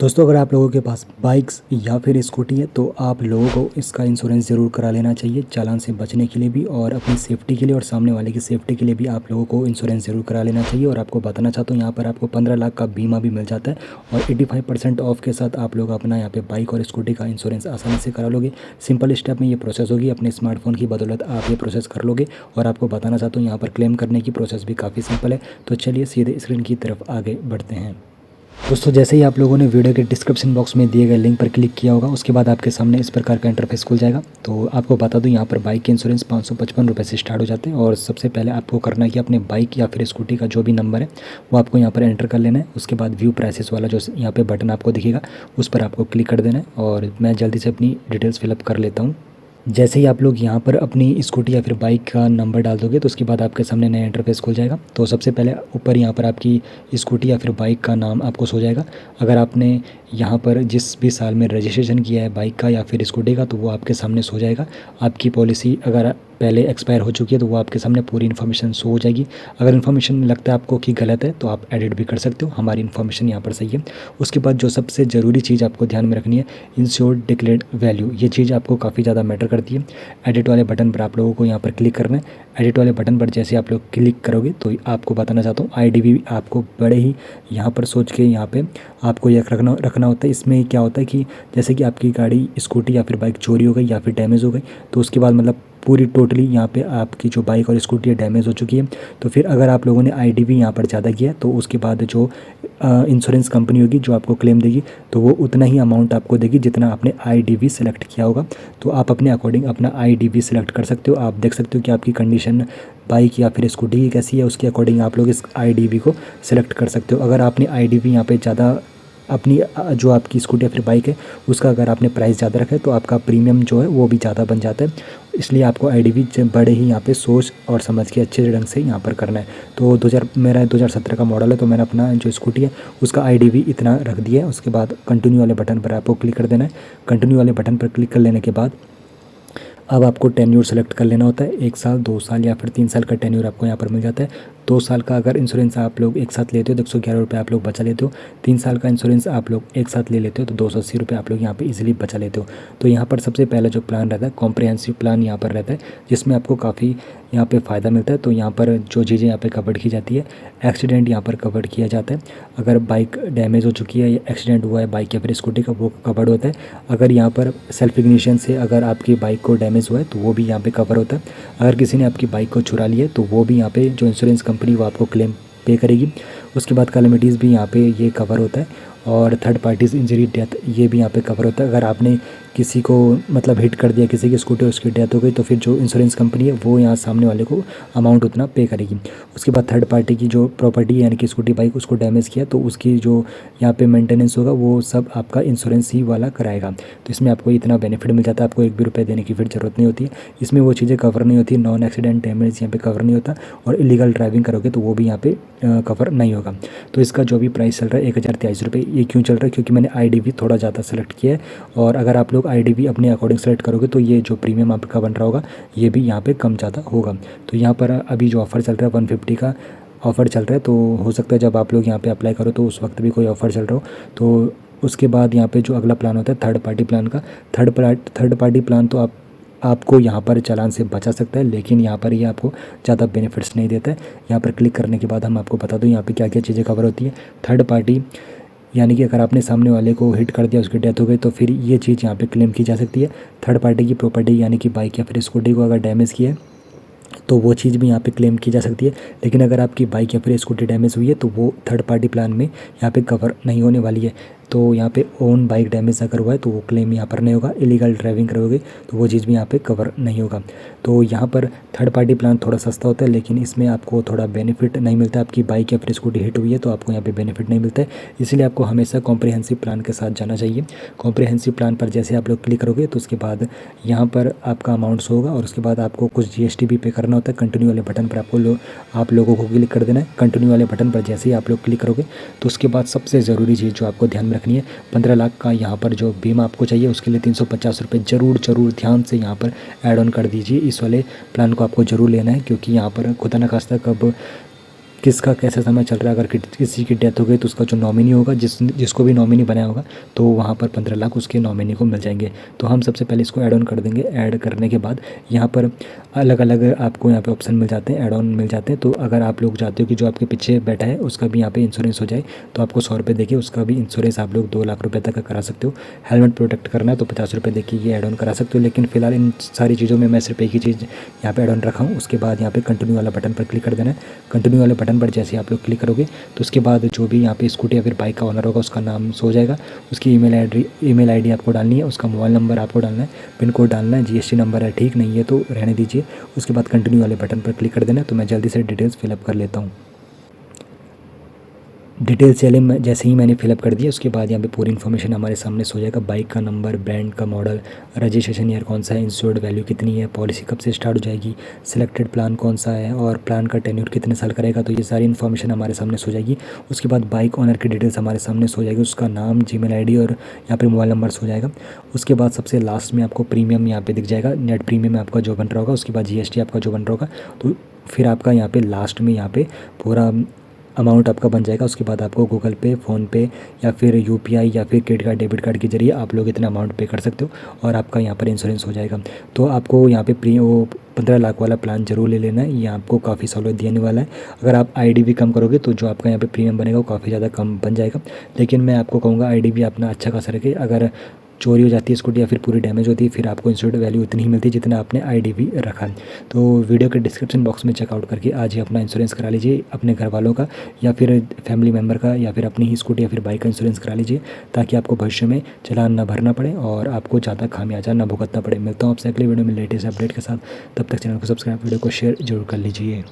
दोस्तों, अगर आप लोगों के पास बाइक्स या फिर स्कूटी है तो आप लोगों को इसका इंश्योरेंस ज़रूर करा लेना चाहिए, चालान से बचने के लिए भी और अपनी सेफ्टी के लिए और सामने वाले की सेफ्टी के लिए भी आप लोगों को इंश्योरेंस ज़रूर करा लेना चाहिए। और आपको बताना चाहता हूँ, यहाँ पर आपको 15 लाख का बीमा भी मिल जाता है और 85% ऑफ के साथ आप लोग अपना यहाँ पे बाइक और स्कूटी का इंश्योरेंस आसानी से करा लोगे। सिंपल स्टेप में ये प्रोसेस होगी, अपने स्मार्टफोन की बदौलत आप ये प्रोसेस कर लोगे। और आपको बताना चाहता हूँ, यहाँ पर क्लेम करने की प्रोसेस भी काफ़ी सिंपल है। तो चलिए सीधे स्क्रीन की तरफ आगे बढ़ते हैं। दोस्तों, जैसे ही आप लोगों ने वीडियो के डिस्क्रिप्शन बॉक्स में दिए गए लिंक पर क्लिक किया होगा, उसके बाद आपके सामने इस प्रकार का इंटरफेस खुल जाएगा। तो आपको बता दूं, यहाँ पर बाइक के इंश्योरेंस 555 रुपये से स्टार्ट हो जाते हैं। और सबसे पहले आपको करना है कि अपने बाइक या फिर स्कूटी का जो भी नंबर है वो आपको यहाँ पर एंटर कर लेना है। उसके बाद व्यू प्राइसेस वाला जो यहाँ पर बटन आपको दिखेगा उस पर आपको क्लिक कर देना है। और मैं जल्दी से अपनी डिटेल्स फिलअप कर लेता हूँ। जैसे ही आप लोग यहाँ पर अपनी स्कूटी या फिर बाइक का नंबर डाल दोगे तो उसके बाद आपके सामने नया इंटरफेस खुल जाएगा। तो सबसे पहले ऊपर यहाँ पर आपकी स्कूटी या फिर बाइक का नाम आपको सो जाएगा। अगर आपने यहाँ पर जिस भी साल में रजिस्ट्रेशन किया है बाइक का या फिर स्कूटी का तो वो आपके सामने सो जाएगा। आपकी पॉलिसी अगर पहले एक्सपायर हो चुकी है तो वो आपके सामने पूरी इन्फॉर्मेशन शो हो जाएगी। अगर इन्फॉर्मेशन लगता है आपको कि गलत है तो आप एडिट भी कर सकते हो, हमारी इन्फॉर्मेशन यहाँ पर सही है। उसके बाद जो सबसे ज़रूरी चीज़ आपको ध्यान में रखनी है, इंश्योर्ड डिक्लेयर्ड वैल्यू, ये चीज़ आपको काफ़ी ज़्यादा मैटर करती है। एडिट वाले बटन पर आप लोगों को यहाँ पर क्लिक करना है। एडिट वाले बटन पर जैसे आप लोग क्लिक करोगे तो आपको बताना चाहता हूँ, IDV आपको बड़े ही यहाँ पर सोच के यहाँ पे आपको यह रखना होता है। इसमें क्या होता है कि जैसे कि आपकी गाड़ी स्कूटी या फिर बाइक चोरी हो गई या फिर डैमेज हो गई तो उसके बाद मतलब पूरी टोटली यहाँ पे आपकी जो बाइक और स्कूटी है डैमेज हो चुकी है। तो फिर अगर आप लोगों ने IDV यहाँ पर ज़्यादा किया तो उसके बाद जो इंश्योरेंस कंपनी होगी जो आपको क्लेम देगी तो वो उतना ही अमाउंट आपको देगी जितना आपने IDV सेलेक्ट किया होगा। तो आप अपने अकॉर्डिंग अपना IDV सेलेक्ट कर सकते हो। आप देख सकते हो कि आपकी कंडीशन बाइक या फिर स्कूटी की कैसी है, उसके अकॉर्डिंग आप लोग इस IDV को सिलेक्ट कर सकते हो। अगर आपने IDV यहाँ पे ज़्यादा अपनी जो आपकी स्कूटी या फिर बाइक है उसका अगर आपने प्राइस ज़्यादा रखा है तो आपका प्रीमियम जो है वो भी ज़्यादा बन जाता है। इसलिए आपको IDV बड़े ही यहाँ पे सोच और समझ के अच्छे ढंग से यहाँ पर करना है। तो मेरा 2017 का मॉडल है तो मैंने अपना जो स्कूटी है उसका IDV इतना रख दिया है। उसके बाद कंटिन्यू वाले बटन पर आपको क्लिक कर देना है। कंटिन्यू वाले बटन पर क्लिक कर लेने के बाद अब आपको टेन्योर सेलेक्ट कर लेना होता है। 1 साल, 2 साल या फिर 3 साल का टेन्योर आपको यहाँ पर मिल जाता है। 2 साल का अगर इंश्योरेंस आप लोग एक साथ लेते हो तो 111 रुपये आप लोग बचा लेते हो। 3 साल का इंश्योरेंस आप लोग एक साथ ले लेते हो तो 280 रुपये आप लोग यहाँ पे इजीली बचा लेते हो। तो यहाँ पर सबसे पहला जो प्लान रहता है कॉम्प्रिहेंसिव प्लान यहाँ पर रहता है जिसमें आपको काफ़ी यहाँ पे फ़ायदा मिलता है। तो यहाँ पर जो चीज़ें यहाँ पे कवर की जाती है, एक्सीडेंट यहाँ पर कवर किया जाता है। अगर बाइक डैमेज हो चुकी है या एक्सीडेंट हुआ है बाइक या फिर स्कूटी का, वो कवर्ड होता है। अगर यहाँ पर सेल्फ इग्निशन से अगर आपकी बाइक को डैमेज हुआ है तो वो भी यहाँ पे कवर होता है। अगर किसी ने आपकी बाइक को चुरा ली है तो वो भी यहाँ पे जो इंश्योरेंस कंपनी वो आपको क्लेम पे करेगी। उसके बाद कैलेमिटीज़ भी यहाँ पे ये कवर होता है। और थर्ड पार्टीज़ इंजरी डेथ ये भी यहाँ पे कवर होता है। अगर आपने किसी को मतलब हिट कर दिया किसी की स्कूटी और उसकी डेथ हो गई तो फिर जो इंश्योरेंस कंपनी है वो यहाँ सामने वाले को अमाउंट उतना पे करेगी। उसके बाद थर्ड पार्टी की जो प्रॉपर्टी है यानी कि स्कूटी बाइक उसको डैमेज किया तो उसकी जो यहाँ पे मेंटेनेंस होगा वो सब आपका इंश्योरेंस ही वाला कराएगा। तो इसमें आपको इतना बेनिफिट मिल जाता है, आपको 1 भी रुपये देने की फिर ज़रूरत नहीं होती है। इसमें वो चीज़ें कवर नहीं होती, नॉन एक्सीडेंट डैमेज यहाँ पे कवर नहीं होता और इलीगल ड्राइविंग करोगे तो वो भी यहाँ पे कवर नहीं होगा। तो इसका जो भी प्राइस चल रहा है 1023 रुपये। ये क्यों चल रहा है? क्योंकि मैंने IDV थोड़ा ज़्यादा सेलेक्ट किया है। और अगर आप लोग IDV अपने अकॉर्डिंग सेलेक्ट करोगे तो ये जो प्रीमियम आपका बन रहा होगा ये भी यहाँ पे कम ज़्यादा होगा। तो यहाँ पर अभी जो ऑफ़र चल रहा है 150 का ऑफ़र चल रहा है। तो हो सकता है जब आप लोग यहाँ पे अप्लाई करो तो उस वक्त भी कोई ऑफ़र चल रहा हो। तो उसके बाद यहाँ पे जो अगला प्लान होता है थर्ड पार्टी प्लान का, थर्ड पार्टी प्लान तो आपको यहाँ पर चालान से बचा सकता है, लेकिन यहाँ पर ये आपको ज़्यादा बेनिफिट्स नहीं देता है। यहाँ पर क्लिक करने के बाद हम आपको बता दूँ यहाँ पे क्या क्या चीज़ें कवर होती है। थर्ड पार्टी यानी कि अगर आपने सामने वाले को हिट कर दिया उसकी डेथ हो गई तो फिर ये चीज़ यहाँ पे क्लेम की जा सकती है। थर्ड पार्टी की प्रॉपर्टी यानी कि बाइक या फिर स्कूटी को अगर डैमेज किया है तो वो चीज़ भी यहाँ पे क्लेम की जा सकती है। लेकिन अगर आपकी बाइक या फिर स्कूटी डैमेज हुई है तो वो थर्ड पार्टी प्लान में यहाँ पे कवर नहीं होने वाली है। तो यहाँ पे ओन बाइक डैमेज अगर हुआ है तो वो क्लेम यहाँ पर नहीं होगा। इलीगल ड्राइविंग करोगे तो वो चीज़ भी यहाँ पे कवर नहीं होगा। तो यहाँ पर थर्ड पार्टी प्लान थोड़ा सस्ता होता है लेकिन इसमें आपको थोड़ा बेनिफिट नहीं मिलता। आपकी बाइक या फिर स्कूटी हिट हुई है तो आपको यहाँ पे बेनिफिट नहीं मिलता है। इसलिए आपको हमेशा कॉम्प्रिहेंसिव प्लान के साथ जाना चाहिए। कॉम्प्रिहेंसिव प्लान पर जैसे आप लोग क्लिक करोगे तो उसके बाद यहाँ पर आपका अमाउंट शो होगा और उसके बाद आपको कुछ GST भी पे करना होता है। कंटिन्यू वाले बटन पर आप लोगों को क्लिक कर देना है। कंटिन्यू वाले बटन पर जैसे ही आप लोग क्लिक करोगे तो उसके बाद सबसे ज़रूरी चीज़ जो आपको ध्यान में रखनी है, 15 लाख का यहाँ पर जो बीमा आपको चाहिए उसके लिए 350 रुपये ज़रूर ध्यान से यहाँ पर ऐड ऑन कर दीजिए। इस वाले प्लान को आपको ज़रूर लेना है क्योंकि यहाँ पर खुदा न खास्ता कब किसका कैसा समय चल रहा है। अगर किसी की डेथ हो गई तो उसका जो नॉमिनी होगा, जिसको भी नॉमिनी बनाया होगा, तो वहाँ पर 15 लाख उसके नॉमिनी को मिल जाएंगे। तो हम सबसे पहले इसको ऐड ऑन कर देंगे। ऐड करने के बाद यहाँ पर अलग अलग आपको यहाँ पे ऑप्शन मिल जाते हैं, ऐड ऑन मिल जाते हैं। तो अगर आप लोग चाहते हो कि जो आपके पीछे बैठा है उसका भी यहाँ पे इंश्योरेंस हो जाए, तो आपको 100 रुपये देखिए उसका भी इंश्योरेंस आप लोग 2 लाख रुपये तक का करा सकते हो। हेलमेट प्रोटेक्ट करना है तो 50 रुपये देखिए ये ऐड ऑन करा सकते हो। लेकिन फिलहाल इन सारी चीज़ों में मैं सिर्फ एक ही चीज़ यहाँ पे ऐड ऑन रखा हूँ। उसके बाद यहाँ पे कंटिन्यू वाला बटन पर क्लिक कर देना है। कंटिन्यू वाले बटन पर जैसे आप लोग क्लिक करोगे तो उसके बाद जो भी यहाँ पे स्कूटी या फिर बाइक का ओनर होगा उसका नाम शो हो जाएगा। उसकी ईमेल आईडी आपको डालनी है, उसका मोबाइल नंबर आपको डालना है, पिन कोड डालना है, जीएसटी नंबर है, ठीक नहीं है तो रहने दीजिए। उसके बाद कंटिन्यू वाले बटन पर क्लिक कर देना है। तो मैं जल्दी से डिटेल्स फिलअप कर लेता हूँ। डिटेल्स जैसे ही मैंने फिलअप कर दिया उसके बाद यहाँ पे पूरी इन्फॉर्मेशन हमारे सामने सो जाएगा। बाइक का नंबर, ब्रांड का मॉडल, रजिस्ट्रेशन ईयर कौन सा है, इंश्योर्ड वैल्यू कितनी है, पॉलिसी कब से स्टार्ट हो जाएगी, सिलेक्टेड प्लान कौन सा है और प्लान का टेन्योर कितने साल करेगा। तो ये सारी इन्फॉर्मेशन हमारे सामने सो जाएगी। उसके बाद बाइक ओनर की डिटेल्स हमारे सामने सो जाएगी, उसका नाम, जीमेल आईडी और यहाँ पे मोबाइल नंबर सो जाएगा। उसके बाद सबसे लास्ट में आपको प्रीमियम यहाँ पे दिख जाएगा, नेट प्रीमियम आपका जो बन रहा होगा। उसके बाद जीएसटी आपका जो बन रहा होगा। तो फिर आपका यहाँ पे लास्ट में यहाँ पे पूरा अमाउंट आपका बन जाएगा। उसके बाद आपको गूगल पे, फ़ोनपे या फिर यूपीआई या फिर क्रेडिट कार्ड, डेबिट कार्ड के जरिए आप लोग इतना अमाउंट पे कर सकते हो और आपका यहाँ पर इंश्योरेंस हो जाएगा। तो आपको यहाँ पे 15 लाख वाला प्लान ज़रूर ले लेना है, ये आपको काफ़ी सहूलियत देने वाला है। अगर आप आईडी भी कम करोगे तो जो आपका यहाँ पे प्रीमियम बनेगा वो काफ़ी ज़्यादा कम बन जाएगा। लेकिन मैं आपको कहूँगा आईडी भी अपना अच्छा खासा रखे। अगर चोरी हो जाती है स्कूटी या फिर पूरी डैमेज होती है फिर आपको इंश्योर्ड वैल्यू उतनी ही मिलती है जितना आपने आईडी भी रखा है। तो वीडियो के डिस्क्रिप्शन बॉक्स में चेकआउट करके आज ही अपना इंश्योरेंस करा लीजिए, अपने घर वालों का या फिर फैमिली मेम्बर का या फिर अपनी ही स्कूटी या फिर बाइक का इंश्योरेंस करा लीजिए, ताकि आपको भविष्य में चालान ना भरना पड़े और आपको ज़्यादा खामियाजा ना भुगतना पड़े। मिलता हूँ आपसे अगले वीडियो में लेटेस्ट अपडेट के साथ। तब तक चैनल को सब्सक्राइब, वीडियो को शेयर जरूर कर लीजिए।